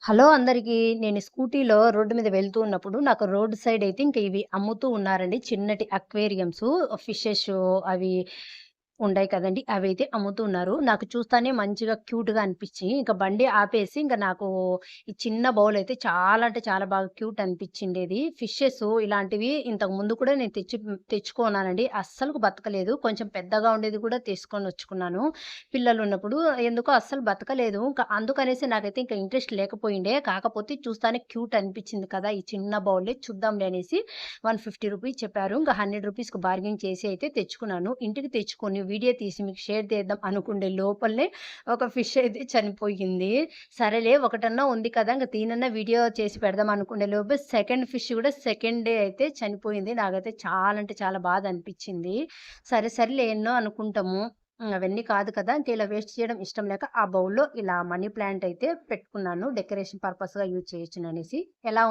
Hello అందరికీ. నేను స్కూటీలో road మీద వెళ్తూ ఉన్నప్పుడు నాకు రోడ్ సైడ్ అయితే ఇంక ఇవి అమ్ముతూ ఉన్నారండి. చిన్నటి అక్వేరియంసు, ఫిషెస్ అవి ఉంటాయి కదండీ! అవైతే అమ్ముతూ ఉన్నారు. నాకు చూస్తానే మంచిగా క్యూట్‌గా అనిపిచ్చి ఇంక బండి ఆపేసి ఇంక నాకు ఈ చిన్న బౌల్ అయితే చాలా అంటే చాలా బాగా క్యూట్ అనిపిచ్చిండేది. ఫిషెస్ ఇలాంటివి ఇంతకు ముందు కూడా నేను తెచ్చుకున్నానండి. అస్సలుకు బతకలేదు. కొంచెం పెద్దగా ఉండేది కూడా తీసుకొనొచ్చుకున్నాను. పిల్లలున్నప్పుడు ఎందుకో అస్సలు బతకలేదు. అందుకనేసి నాకైతే ఇంక ఇంట్రెస్ట్ లేకపోయిండే. కాకపోతే చూస్తానే క్యూట్ అనిపిచ్చింది కదా! ఈ చిన్న బౌలే చూద్దాంలే అనేసి రూ. 150 చెప్పారు. ఇంక రూ. 100కి బార్గెయిన్ చేసి అయితే తెచ్చుకున్నాను. ఇంటికి తెచ్చుకొని వీడియో తీసి మీకు షేర్ చేద్దాం అనుకుండే లోపలనే ఒక ఫిష్ అయితే చనిపోయింది. సరేలే ఒకటన్నా ఉంది కదా! ఇంక దీనన్నా వీడియో చేసి పెడదాం అనుకునే లోపు సెకండ్ ఫిష్ కూడా సెకండ్ డే అయితే చనిపోయింది. నాకైతే చాలా అంటే చాలా బాధ అనిపిచ్చింది. సరే సరేలే ఎన్నో అనుకుంటాము. అవన్నీ కాదు కదా! ఇంక ఇలా వేస్ట్ చేయడం ఇష్టం లేక ఆ బౌల్‌లో ఇలా మనీ ప్లాంట్ అయితే పెట్టుకున్నాను. డెకరేషన్ పర్పస్‌గా యూజ్ చేయొచ్చుననేసి. ఎలా